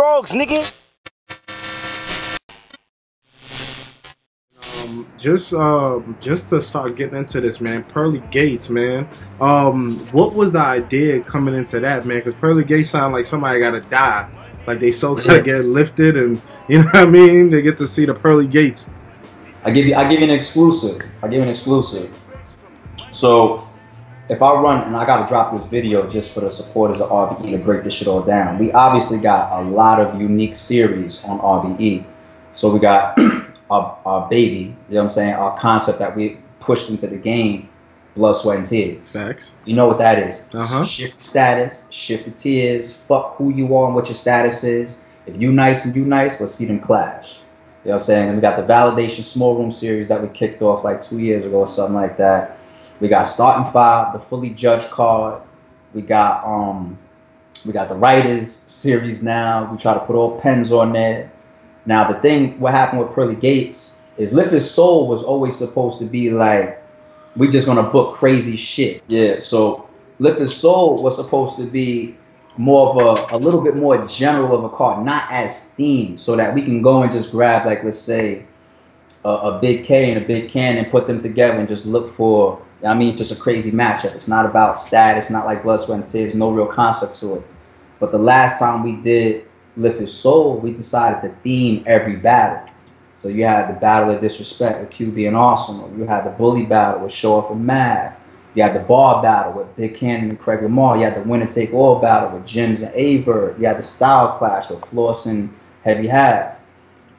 frogs, nigga. Just to start getting into this, man. Pearly Gates, man. What was the idea coming into that, man? Because Pearly Gates sound like somebody gotta die, like they so gotta get lifted, and you know what I mean. They get to see the Pearly Gates. I give you an exclusive. So if I run, and I gotta drop this video just for the supporters of RBE to break this shit all down. We obviously got a lot of unique series on RBE. So we got our baby, you know what I'm saying, our concept that we pushed into the game, blood, sweat, and tears. Facts. You know what that is. Uh-huh. Shift the status, shift the tears, fuck who you are and what your status is. If you nice and you nice, let's see them clash. You know what I'm saying? And we got the Validation Small Room series that we kicked off like 2 years ago or something like that. We got Starting Five, the fully judged card. We got the Writers series now. We try to put all pens on there. Now the thing, what happened with Pearly Gates is Lift His Soul was always supposed to be like, we just gonna book crazy shit. Yeah, so Lift His Soul was supposed to be more of a little bit more general of a card, not as themed, so that we can go and just grab, like, let's say a Bigg K and a Bigg Kannon and put them together and just look for, I mean, just a crazy matchup. It's not about status, not like blood, sweat, and tears, no real concept to it. But the last time we did Lift His Soul, we decided to theme every battle. So you had the Battle of Disrespect with QB and Arsenal. You had the Bully Battle with Show Off and Mav. You had the Bar Battle with Big Kannon and Craig Lamar. You had the Winner Take All Battle with Jimz and Aver. You had the Style Clash with Floss and Heavy Half.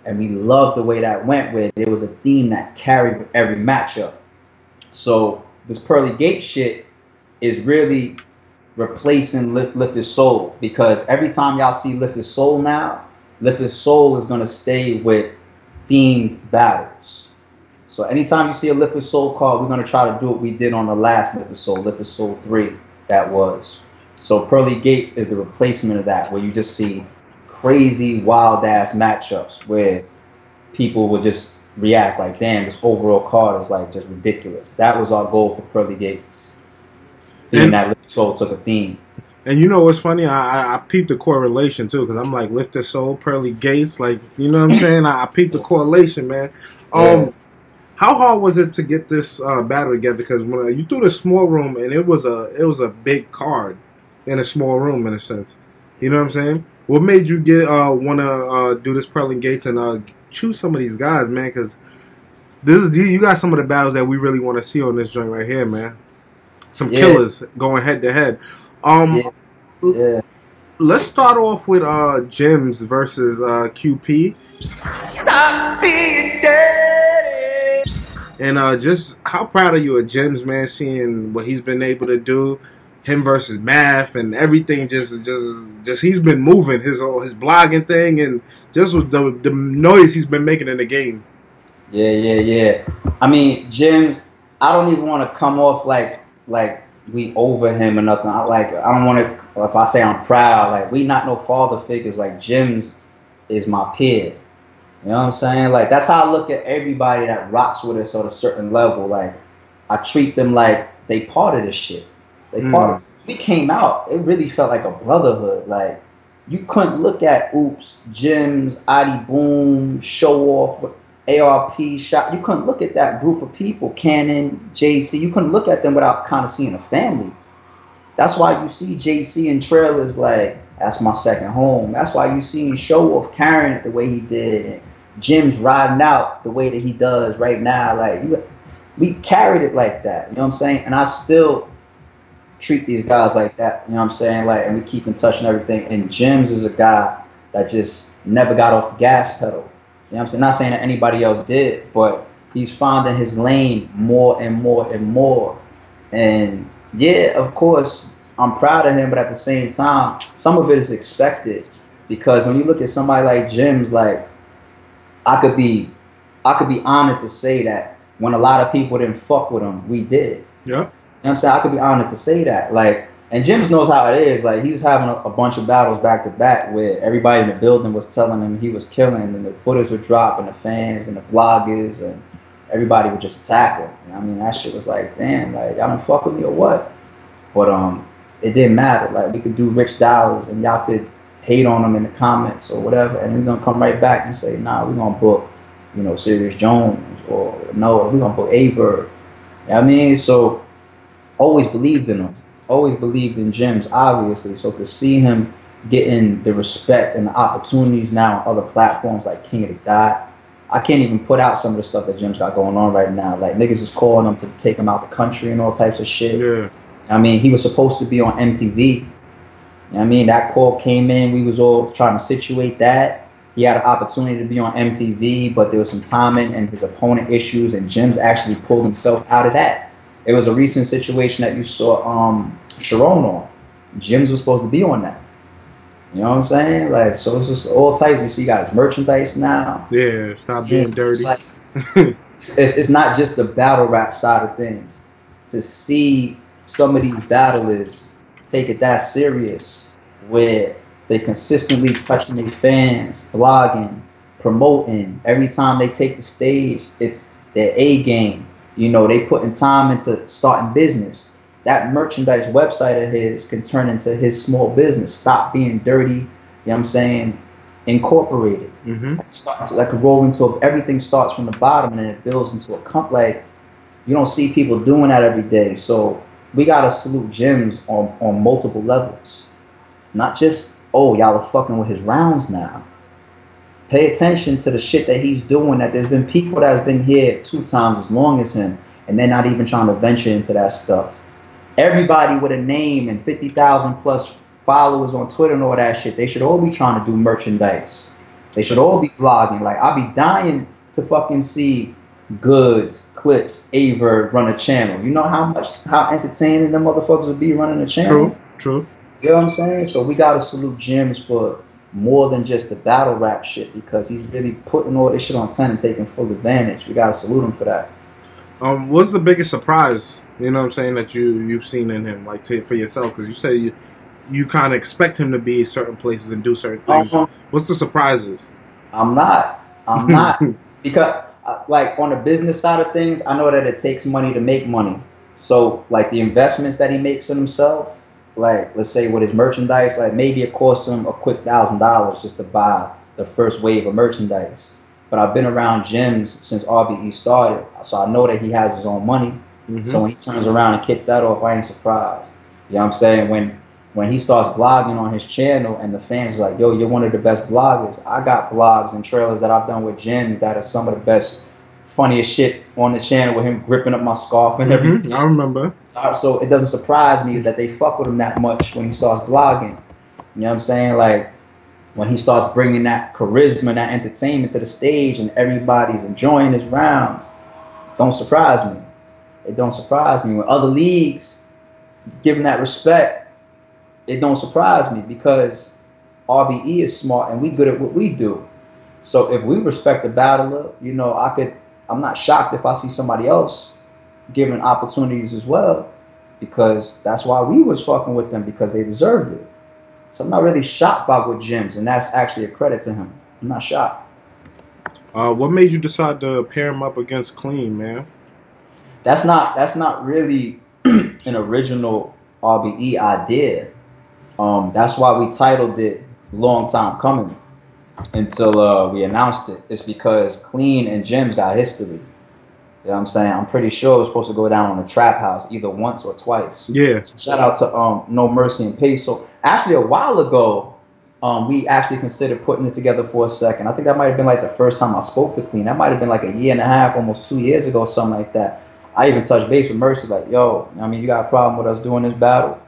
And we loved the way that went with. It was a theme that carried with every matchup. So this Pearly Gates shit is really replacing Lift His Soul, because every time y'all see Lift His Soul now, Lift His Soul is going to stay with themed battles. So anytime you see a Lift His Soul card, we're going to try to do what we did on the last Lift His Soul 3, that was. So Pearly Gates is the replacement of that, where you just see crazy wild ass matchups where people will just react like, damn, this overall card is like just ridiculous. That was our goal for Pearly Gates. And that Lift His Soul took a theme. And you know what's funny? I peeped the correlation too, because I'm like, Lift His Soul, Pearly Gates, like, you know what I'm saying? I peeped the correlation, man. How hard was it to get this battle together? Because when you threw the small room, and it was a big card in a small room, in a sense. You know what I'm saying? What made you want to do this Pearly Gates and choose some of these guys, man? Because you got some of the battles that we really want to see on this joint right here, man. Some killers going head to head. Let's start off with Jimz versus QP. Stop being dirty. And just how proud are you of Jimz, man? Seeing what he's been able to do, him versus Math and everything. Just he's been moving his blogging thing and just with the noise he's been making in the game. Yeah. I mean, Jimz, I don't even want to come off like we over him or nothing. I don't want to, if I say I'm proud, like, we not no father figures. Like, Jimz is my peer. You know what I'm saying? Like, that's how I look at everybody that rocks with us at a certain level. Like, I treat them like they part of this shit. They part of it. We came out, it really felt like a brotherhood. Like, you couldn't look at Oops, Jimz, Adi Boom, Show Off, ARP, Shot. You couldn't look at that group of people, Kannon, JC. You couldn't look at them without kind of seeing a family. That's why you see JC in trailers like, that's my second home. That's why you see Show Off carrying it the way he did, and Jimz riding out the way that he does right now. Like, we carried it like that. You know what I'm saying? And I still treat these guys like that. You know what I'm saying? Like, and we keep in touch and everything. And Jimz is a guy that just never got off the gas pedal. You know what I'm saying? Not saying that anybody else did, but he's finding his lane more and more and more. And yeah, of course, I'm proud of him, but at the same time, some of it is expected, because when you look at somebody like Jimz, like, I could be honored to say that when a lot of people didn't fuck with him, we did. Yeah. You know what I'm saying? I could be honored to say that. Like, and Jimz knows how it is. Like, he was having a bunch of battles back to back where everybody in the building was telling him he was killing, and the footage would drop, and the fans and the bloggers and everybody would just attack him. You know what I mean, that shit was like, damn, like, y'all don't fuck with me or what? But it didn't matter. Like, we could do Rich Dollars and y'all could hate on them in the comments or whatever, and we're gonna come right back and say, nah, we're gonna book, you know, Serious Jones, or no, we're gonna book Averb. You know what I mean? So always believed in him. Always believed in Jimz, obviously. So to see him getting the respect and the opportunities now on other platforms like King of the Dot, I can't even put out some of the stuff that Jimz got going on right now. Like, niggas is calling him to take him out the country and all types of shit. Yeah. I mean, he was supposed to be on MTV. You know what I mean? That call came in. We was all trying to situate that. He had an opportunity to be on MTV, but there was some timing and his opponent issues, and Jimz actually pulled himself out of that. It was a recent situation that you saw Sharon on. Jimz was supposed to be on that. You know what I'm saying? Like, so it's just all types. You see, you got his merchandise now. Yeah, stop being dirty. Like, it's not just the battle rap side of things. To see some of these battlers take it that serious, where they consistently touching their fans, blogging, promoting. Every time they take the stage, it's their A game. You know, they putting time into starting business. That merchandise website of his can turn into his small business. Stop being dirty. You know what I'm saying? Incorporated. Like roll into everything starts from the bottom and then it builds into a like, you don't see people doing that every day. So we gotta salute Jimz on multiple levels. Not just, oh, y'all are fucking with his rounds now. Pay attention to the shit that he's doing. That there's been people that's been here 2 times as long as him, and they're not even trying to venture into that stuff. Everybody with a name and 50,000 plus followers on Twitter and all that shit, they should all be trying to do merchandise. They should all be blogging. Like, I'll be dying to fucking see Goods, Clips, Averb run a channel. You know how entertaining them motherfuckers would be running a channel? True. You know what I'm saying? So we gotta salute Jimz for more than just the battle rap shit, because he's really putting all this shit on 10 and taking full advantage. We gotta salute him for that. What's the biggest surprise, you know what I'm saying, that you've seen in him, like, for yourself? Because you say you kind of expect him to be certain places and do certain things. What's the surprises? I'm not. Because, like, on the business side of things, I know that it takes money to make money. So, like, the investments that he makes in himself, like, let's say with his merchandise, like, maybe it costs him a quick $1,000 just to buy the first wave of merchandise. But I've been around Jimz since RBE started, so I know that he has his own money. So when he turns around and kicks that off, I ain't surprised. You know what I'm saying? When he starts blogging on his channel and the fans is like, yo, you're one of the best bloggers. I got blogs and trailers that I've done with Jimz that are some of the best, funniest shit on the channel, with him gripping up my scarf and everything. I remember. So it doesn't surprise me that they fuck with him that much when he starts blogging. You know what I'm saying? Like, when he starts bringing that charisma, that entertainment to the stage and everybody's enjoying his rounds, don't surprise me. It don't surprise me. When other leagues give him that respect, it don't surprise me, because RBE is smart and we good at what we do. So if we respect the battler, you know, I'm not shocked if I see somebody else given opportunities as well, because that's why we was fucking with them, because they deserved it. So I'm not really shocked by what Jimz, and that's actually a credit to him. I'm not shocked. What made you decide to pair him up against Qleen, man? That's not really an original RBE idea. That's why we titled it Long Time Coming until we announced it. It's because Qleen and Jimz got history. You know what I'm saying? I'm pretty sure it was supposed to go down on the Trap House either once or twice. Yeah. So shout out to No Mercy and Peso. Actually, a while ago, we actually considered putting it together for a second. I think that might have been like the first time I spoke to Qleen. That might have been like 1.5 years, almost 2 years ago, something like that. I even touched base with Mercy, like, yo, I mean, you got a problem with us doing this battle?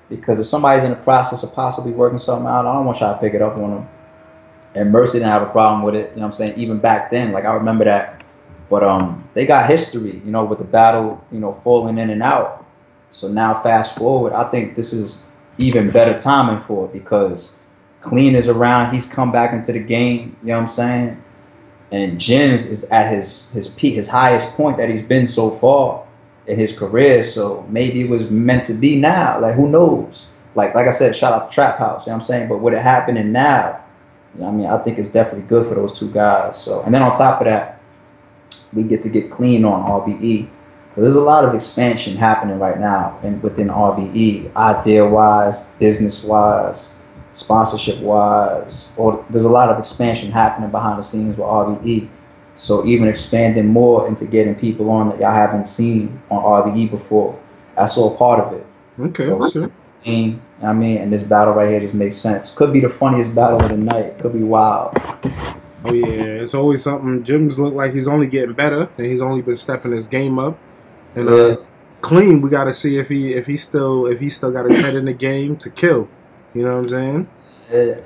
Because if somebody's in the process of possibly working something out, I don't want y'all to pick it up on them. And Mercy didn't have a problem with it, you know what I'm saying? Even back then, like, I remember that. But they got history, you know, with the battle, you know, falling in and out. So now fast forward, I think this is even better timing for it, because Qleen is around. He's come back into the game, you know what I'm saying? And Jimz is at his peak, his highest point that he's been so far in his career. So maybe it was meant to be now. Like, who knows? Like I said, shout out to Trap House, you know what I'm saying? But with it happening now, you know what I mean, I think it's definitely good for those two guys. So, and then on top of that, we get to get Qleen on RBE. There's a lot of expansion happening right now within RBE, idea-wise, business-wise. sponsorship wise, or there's a lot of expansion happening behind the scenes with RBE. So even expanding more into getting people on that y'all haven't seen on RBE before, that's all part of it. Okay, so, okay. I mean, and this battle right here just makes sense. Could be the funniest battle of the night. Could be wild. Oh yeah, it's always something. Jimz look like he's only getting better, and he's only been stepping his game up. And Qleen, we got to see if he still got his head in the game to kill. You know what I'm saying?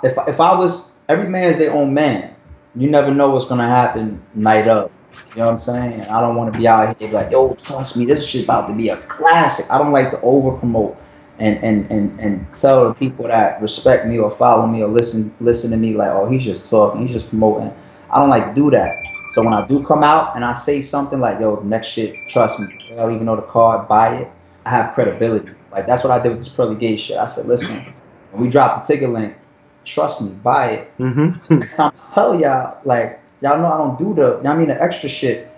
If I was, every man's their own man. You never know what's gonna happen night up. You know what I'm saying? I don't want to be out here like, yo, trust me, this shit about to be a classic. I don't like to over promote and tell the people that respect me or follow me or listen to me like, oh, he's just talking, he's just promoting. I don't like to do that. So when I do come out and I say something like, yo, next shit, trust me, I'll even know the card, buy it, I have credibility. Like, that's what I did with this Pearly Gates shit. I said, listen, when we drop the ticket link, trust me, buy it. Next time I tell y'all, like, y'all know I don't do the extra shit.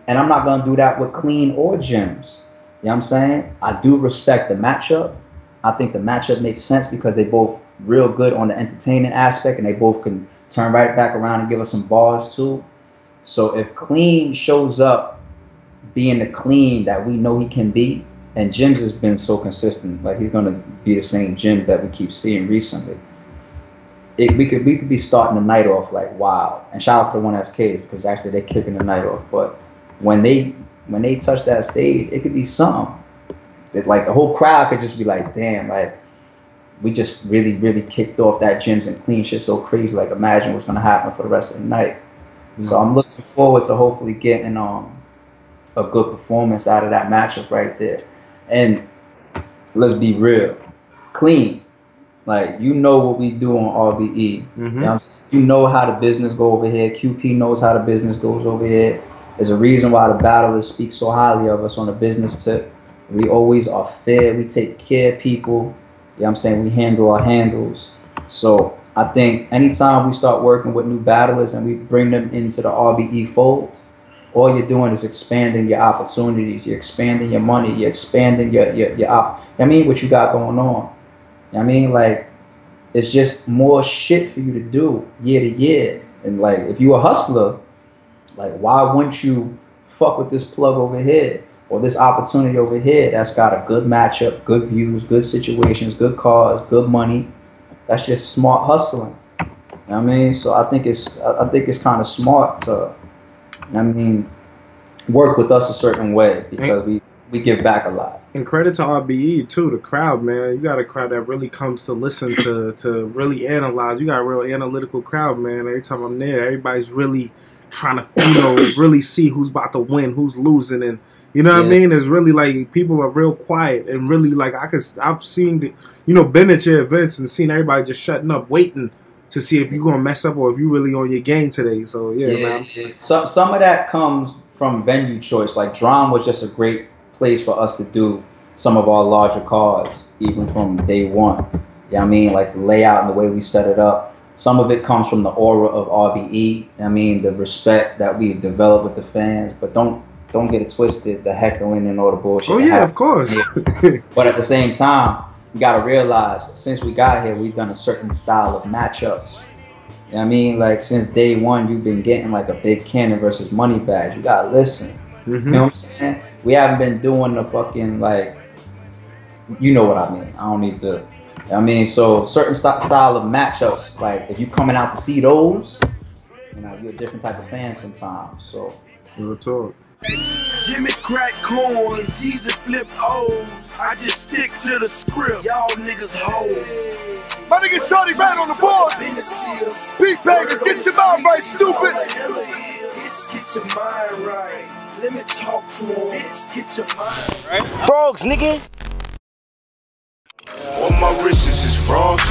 And I'm not going to do that with Qleen or Jimz. You know what I'm saying? I do respect the matchup. I think the matchup makes sense because they both real good on the entertainment aspect, and they both can turn right back around and give us some bars too. So if Qleen shows up being the Qleen that we know he can be, and Jimz has been so consistent, like he's going to be the same Jimz that we keep seeing recently. We could be starting the night off like wow. And shout out to the 1SKs because actually they're kicking the night off. But when they touch that stage, it could be something. Like the whole crowd could just be like, damn, like we just really kicked off that Jimz and Qleen shit so crazy. Like imagine what's gonna happen for the rest of the night. So I'm looking forward to hopefully getting a good performance out of that matchup right there. And let's be real, Qleen. Like, you know what we do on RBE. You know how the business go over here. QP knows how the business goes over here. There's a reason why the battlers speak so highly of us on the business tip. We always are fair. We take care of people. You know what I'm saying? We handle our handles. So I think anytime we start working with new battlers and we bring them into the RBE fold, all you're doing is expanding your opportunities. You're expanding your money. You're expanding your what you got going on. I mean, like, it's just more shit for you to do year to year. And, like, if you a hustler, like, why wouldn't you fuck with this plug over here or this opportunity over here that's got a good matchup, good views, good situations, good cars, good money? That's just smart hustling. You know what I mean? So I think it's kind of smart to, work with us a certain way because we give back a lot. And credit to RBE too, the crowd, man. You got a crowd that really comes to listen to really analyze. You got a real analytical crowd, man. Every time I'm there, everybody's really trying to, really see who's about to win, who's losing, and you know what I mean. It's really like people are real quiet and really like I've seen been at your events and seen everybody just shutting up, waiting to see if you're gonna mess up or if you really on your game today. So man. Some of that comes from venue choice. Like Drum was just a great place for us to do some of our larger cards, even from day one. Yeah, like the layout and the way we set it up. Some of it comes from the aura of RBE. The respect that we've developed with the fans. But don't get it twisted, the heckling and all the bullshit. Oh yeah, of course. But at the same time, you gotta realize since we got here, we've done a certain style of matchups. You know what I mean? Like since day one, you've been getting like a Bigg Kannon versus Money Bags. You gotta listen. You know what I'm saying? We haven't been doing the fucking like, you know what I mean. I don't need to. So certain style of matchups, like if you coming out to see those, you're a different type of fan sometimes. So real talk. Jimmy crack corn, Jesus flip O's. I just stick to the script. Y'all niggas hold. My nigga Shorty right on the board. Beat bangers, get your mind right, stupid. Bitch, get your mind right. Let me talk to him. Bitch, get your mind right. Frogs, nigga. All my wrists is frogs.